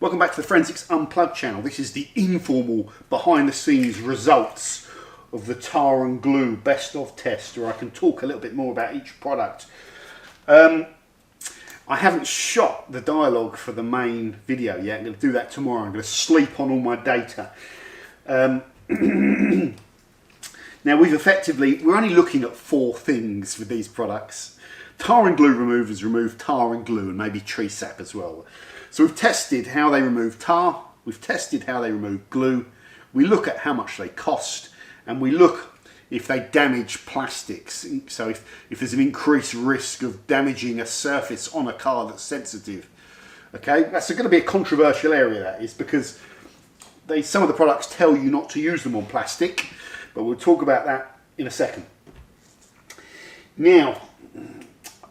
Welcome back to the Forensics Unplugged channel. This is the informal behind the scenes results of the Tar and Glue best of test, where I can talk a little bit more about each product. I haven't shot the dialogue for the main video yet. I'm going to do that tomorrow. I'm going to sleep on all my data. Now we're only looking at 4 things with these products. Tar and glue removers remove tar and glue and maybe tree sap as well. So we've tested how they remove tar, we've tested how they remove glue, we look at how much they cost, and we look if they damage plastics. So if there's an increased risk of damaging a surface on a car that's sensitive. Okay, that's going to be a controversial area, that is, because some of the products tell you not to use them on plastic, but we'll talk about that in a second. Now,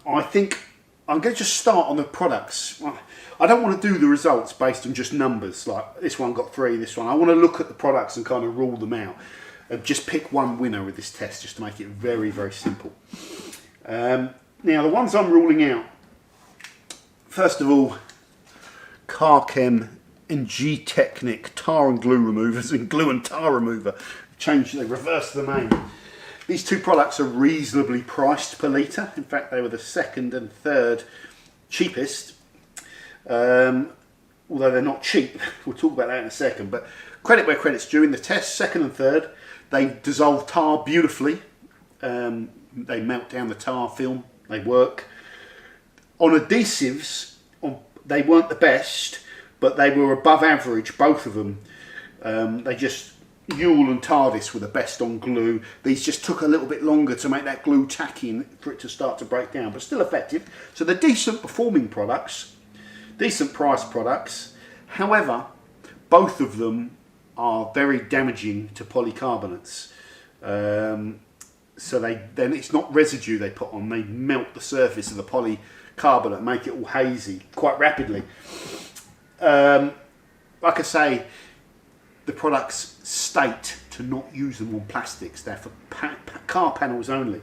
I think I'm going to just start on the products. I don't want to do the results based on just numbers, like this one got 3, this one. I want to look at the products and kind of rule them out and just pick one winner with this test, just to make it very, very simple. Now, the ones I'm ruling out, first of all, Chem and Gtechniq Tar and Glue removers and Glue and Tar remover. They reversed the name. These 2 products are reasonably priced per litre. In fact, they were the 2nd and 3rd cheapest. Although they're not cheap. We'll talk about that in a second. But credit where credit's due. In the test, 2nd and 3rd, they dissolve tar beautifully. They melt down the tar film. They work. On adhesives, they weren't the best, but they were above average, both of them. Eulex and Tardis were the best on glue. These just took a little bit longer to make that glue tacky for it to start to break down, but still effective. So they're decent performing products, decent price products. However, both of them are very damaging to polycarbonates. So then it's not residue they put on, they melt the surface of the polycarbonate, make it all hazy quite rapidly. Like I say, the products state to not use them on plastics. They're for car panels only.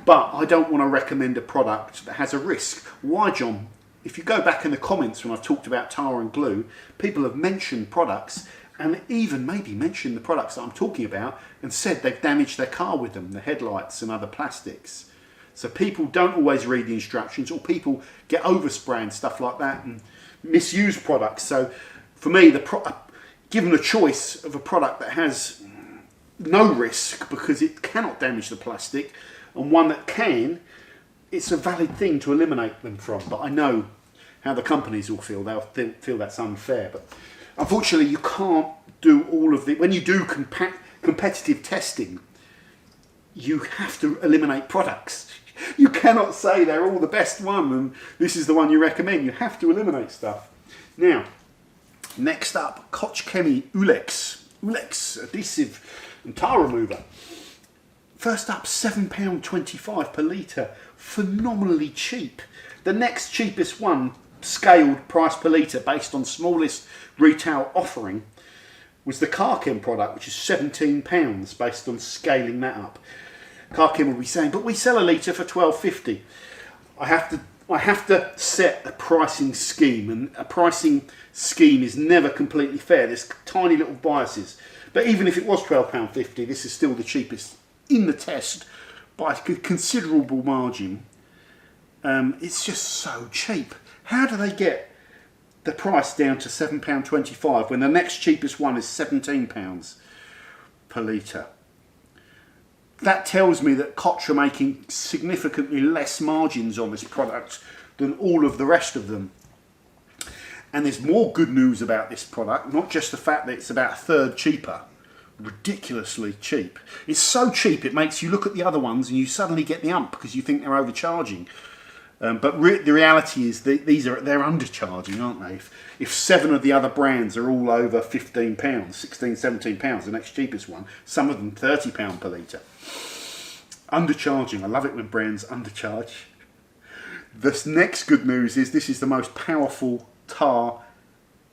But I don't want to recommend a product that has a risk. Why, John? If you go back in the comments when I've talked about tar and glue, people have mentioned products and even maybe mentioned the products that I'm talking about and said they've damaged their car with them, the headlights and other plastics. So people don't always read the instructions, or people get overspray and stuff like that and misuse products. So for me, given a choice of a product that has no risk because it cannot damage the plastic, and one that can, it's a valid thing to eliminate them from. But I know how the companies will feel. They'll feel that's unfair. But unfortunately, you can't do all of the... When you do competitive testing, you have to eliminate products. You cannot say they're all the best one and this is the one you recommend. You have to eliminate stuff. Now, next up, Koch Chemie Eulex adhesive and tar remover. First up, £7.25 per litre, phenomenally cheap. The next cheapest one, scaled price per litre based on smallest retail offering, was the Chem product, which is £17 based on scaling that up. Chem will be saying, but we sell a litre for £12.50. I have to set a pricing scheme, and a pricing scheme is never completely fair. There's tiny little biases. But even if it was £12.50, this is still the cheapest in the test by a considerable margin. It's just so cheap. How do they get the price down to £7.25 when the next cheapest one is £17 per litre? That tells me that Koch are making significantly less margins on this product than all of the rest of them. And there's more good news about this product, not just the fact that it's about 1/3 cheaper. Ridiculously cheap. It's so cheap it makes you look at the other ones and you suddenly get the ump because you think they're overcharging. But the reality is they're undercharging, aren't they? If 7 of the other brands are all over £15, £16, £17, the next cheapest one, some of them £30 per litre. Undercharging. I love it when brands undercharge. This next good news is this is the most powerful tar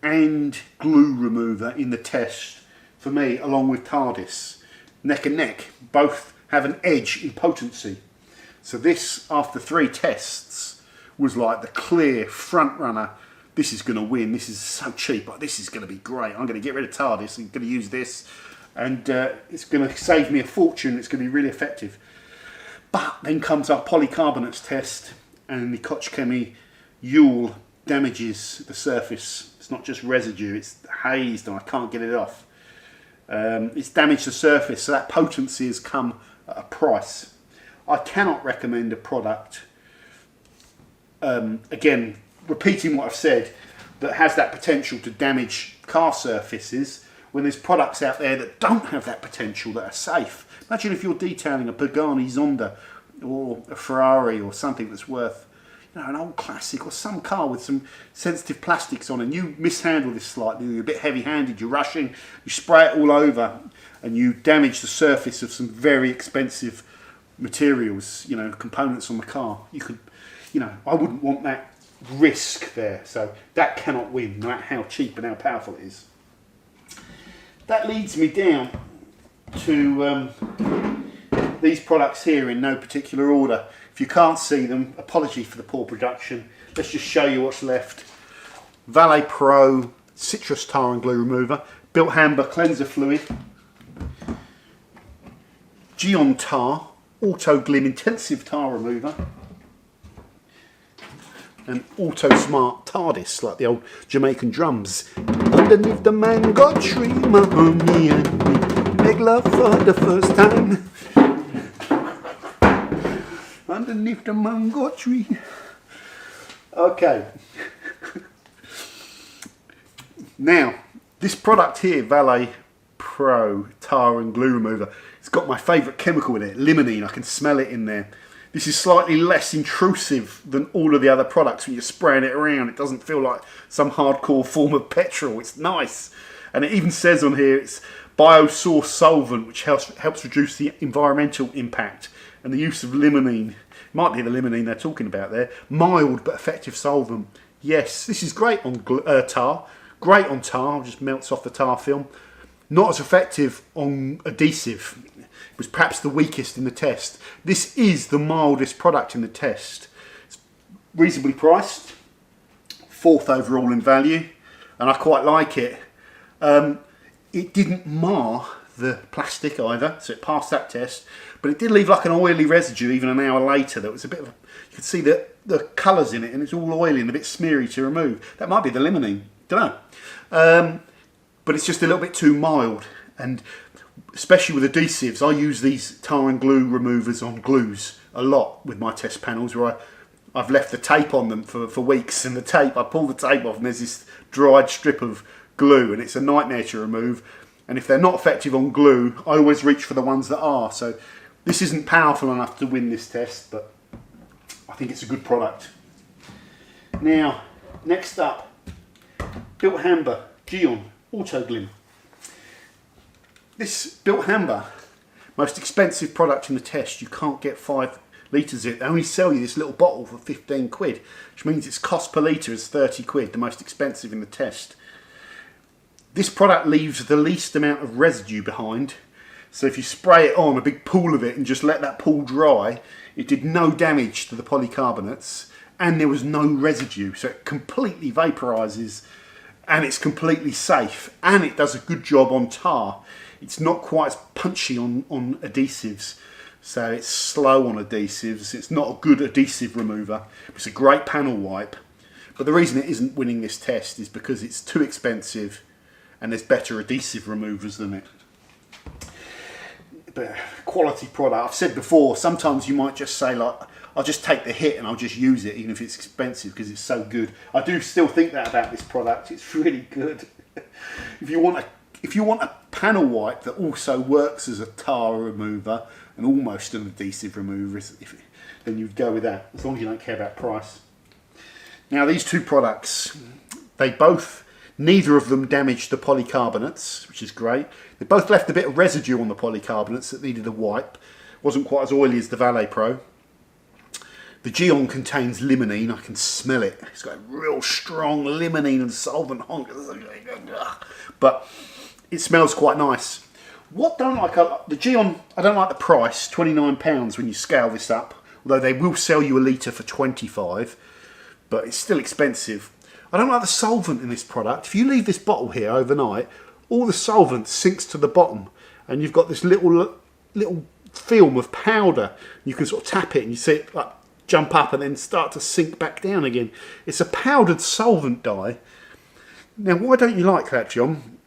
and glue remover in the test for me, along with Tardis. Neck and neck. Both have an edge in potency. So this, after 3 tests, was like the clear front runner this is going to win. This is so cheap, but this is going to be great. I'm going to get rid of Tardis. I'm going to use this, and it's going to save me a fortune. It's going to be really effective. But then comes our polycarbonates test, and the Koch Chemie Eulex damages the surface. It's not just residue, it's hazed, and I can't get it off. It's damaged the surface, so that potency has come at a price. I cannot recommend a product, again, repeating what I've said, that has that potential to damage car surfaces when there's products out there that don't have that potential, that are safe. Imagine if you're detailing a Pagani Zonda or a Ferrari or something that's worth, you know, an old classic or some car with some sensitive plastics on, and you mishandle this slightly, you're a bit heavy-handed, you're rushing, you spray it all over, and you damage the surface of some very expensive materials, you know, components on the car. You could, you know, I wouldn't want that risk there, so that cannot win, no matter how cheap and how powerful it is. That leads me down to these products here in no particular order. If you can't see them, apology for the poor production. Let's just show you what's left. Valet Pro Citrus Tar and Glue Remover, Bilt Hamber Cleanser Fluid, Gyeon Tar Autoglym Intensive Tar Remover, and Autosmart Tardis, like the old Jamaican drums. Underneath the mango tree, my honey and me make love for the first time. Underneath the mango tree. Okay. Now, this product here, Valet Pro Tar and Glue Remover, it's got my favourite chemical in it, limonene. I can smell it in there. This is slightly less intrusive than all of the other products. When you're spraying it around, it doesn't feel like some hardcore form of petrol. It's nice. And it even says on here it's biosourced solvent, which helps reduce the environmental impact. And the use of limonene, might be the limonene they're talking about there, mild but effective solvent. Yes, this is great on tar, great on tar, just melts off the tar film. Not as effective on adhesive. It was perhaps the weakest in the test. This is the mildest product in the test. It's reasonably priced, 4th overall in value, and I quite like it. It didn't mar the plastic either, so it passed that test, but it did leave like an oily residue even an hour later. That was a bit of a, you could see the colours in it, and it's all oily and a bit smeary to remove. That might be the limonene, don't know. But it's just a little bit too mild, and especially with adhesives, I use these tar and glue removers on glues a lot with my test panels, where I've left the tape on them for weeks, and the tape, I pull the tape off and there's this dried strip of glue, and it's a nightmare to remove. And if they're not effective on glue, I always reach for the ones that are. So this isn't powerful enough to win this test, but I think it's a good product. Now, next up, Bilt Hamber Gyeon Autoglym. This Bilt Hamber, most expensive product in the test. You can't get 5 litres of it. They only sell you this little bottle for 15 quid, which means its cost per litre is 30 quid, the most expensive in the test. This product leaves the least amount of residue behind, so if you spray it on, a big pool of it, and just let that pool dry, it did no damage to the polycarbonates, and there was no residue, so it completely vaporises, and it's completely safe, and it does a good job on tar. It's not quite as punchy on adhesives, so it's slow on adhesives. It's not a good adhesive remover. It's a great panel wipe, but the reason it isn't winning this test is because it's too expensive and there's better adhesive removers than it. But quality product. I've said before, sometimes you might just say, like, I'll just take the hit and I'll just use it even if it's expensive because it's so good. I do still think that about this product. It's really good. If you want a panel wipe that also works as a tar remover and almost an adhesive remover, then you'd go with that, as long as you don't care about price. Now, these two products, neither of them damaged the polycarbonates, which is great. They both left a bit of residue on the polycarbonates that needed a wipe. Wasn't quite as oily as the Valet Pro. The Gyeon contains limonene. I can smell it. It's got a real strong limonene and solvent honk. But it smells quite nice. What don't like the Gyeon, I don't like the price, £29 when you scale this up. Although they will sell you a litre for 25, but it's still expensive. I don't like the solvent in this product. If you leave this bottle here overnight, all the solvent sinks to the bottom, and you've got this little film of powder. You can sort of tap it and you see it like jump up and then start to sink back down again. It's a powdered solvent dye. Now, why don't you like that, John?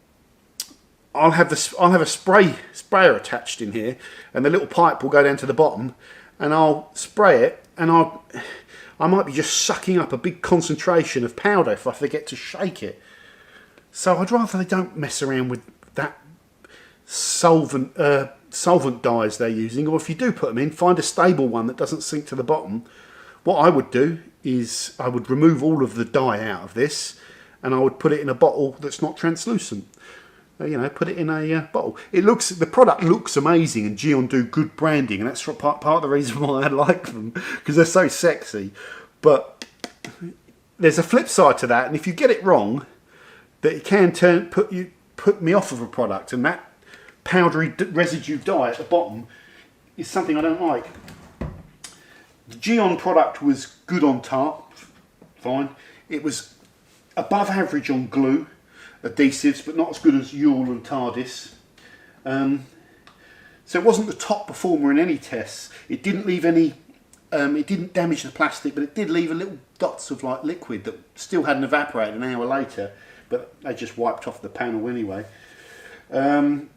I'll have a sprayer attached in here, and the little pipe will go down to the bottom, and I'll spray it, and I might be just sucking up a big concentration of powder if I forget to shake it. So I'd rather they don't mess around with that solvent dyes they're using, or if you do put them in, find a stable one that doesn't sink to the bottom. What I would do is I would remove all of the dye out of this, and I would put it in a bottle that's not translucent. You know, put it in a bottle. The product looks amazing, and Gyeon do good branding, and that's part of the reason why I like them, because they're so sexy. But there's a flip side to that, and if you get it wrong, that it can put me off of a product, and that powdery residue dye at the bottom is something I don't like. The Gyeon product was good on tar, fine. It was above average on glue adhesives, but not as good as Eulex and Tardis. So it wasn't the top performer in any tests. It didn't leave any, it didn't damage the plastic, but it did leave a little dots of like liquid that still hadn't evaporated an hour later, but they just wiped off the panel anyway. But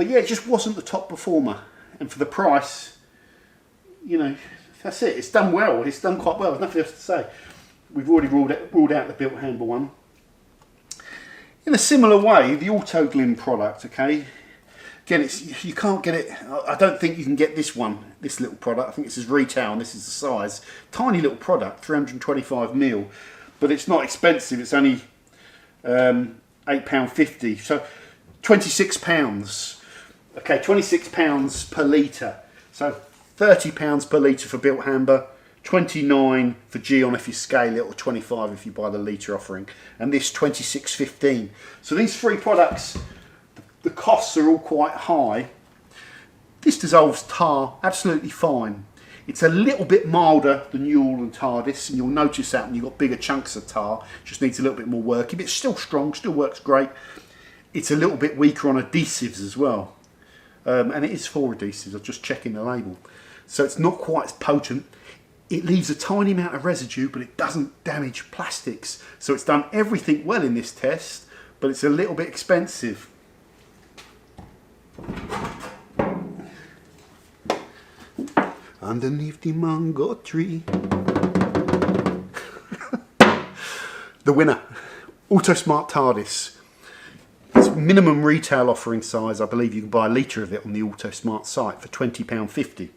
yeah, it just wasn't the top performer, and for the price, you know, that's it. It's done well. It's done quite well. There's nothing else to say. We've already ruled out the Bilt Hamber one. In a similar way, the Autoglym product, okay, again, you can't get it. I don't think you can get this little product. I think this is retail and this is the size. Tiny little product, 325ml, but it's not expensive. It's only £8.50, so £26. Okay, £26 per litre. So £30 per litre for Bilt Hamber, 29 for Gyeon if you scale it, or 25 if you buy the litre offering, and this 26.15. So these three products, the costs are all quite high. This dissolves tar absolutely fine. It's a little bit milder than Eulex and Tardis, and you'll notice that when you've got bigger chunks of tar. Just needs a little bit more work. It's still strong, still works great. It's a little bit weaker on adhesives as well, and it is for adhesives. I'm just checking the label, so it's not quite as potent. It leaves a tiny amount of residue, but it doesn't damage plastics. So it's done everything well in this test, but it's a little bit expensive. Underneath the mango tree. The winner, Autosmart Tardis. It's minimum retail offering size. I believe you can buy a litre of it on the Autosmart site for £20.50.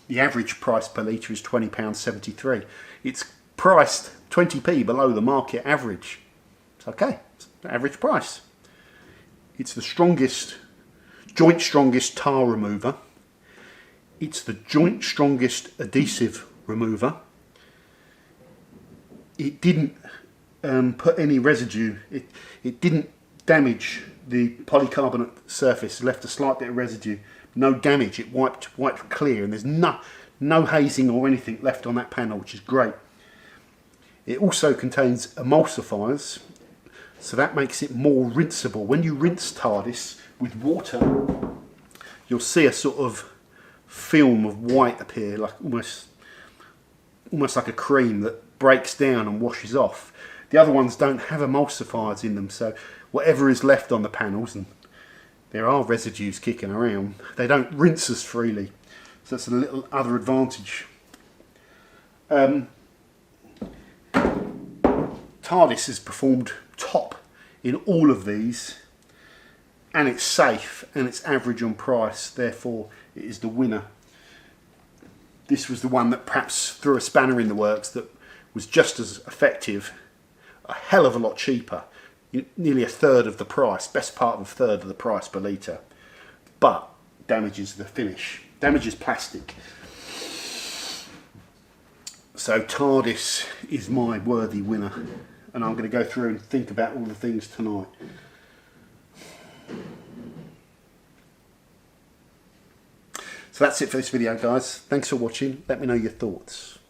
The average price per litre is £20.73. It's priced 20p below the market average. It's okay, it's the average price. It's the joint strongest tar remover. It's the joint strongest adhesive remover. It didn't put any residue. It didn't damage the polycarbonate surface. It left a slight bit of residue. No damage. It wiped clear, and there's no hazing or anything left on that panel, which is great. It also contains emulsifiers, so that makes it more rinseable. When you rinse Tardis with water, you'll see a sort of film of white appear, like almost like a cream that breaks down and washes off. The other ones don't have emulsifiers in them, so whatever is left on the panels, and there are residues kicking around, they don't rinse as freely. So that's a little other advantage. Tardis has performed top in all of these, and it's safe, and it's average on price, therefore it is the winner. This was the one that perhaps threw a spanner in the works, that was just as effective, a hell of a lot cheaper, nearly a third of the price, best part of a third of the price per litre, but damages the finish, damages plastic. So Tardis is my worthy winner, and I'm going to go through and think about all the things tonight. So that's it for this video, guys. Thanks for watching. Let me know your thoughts.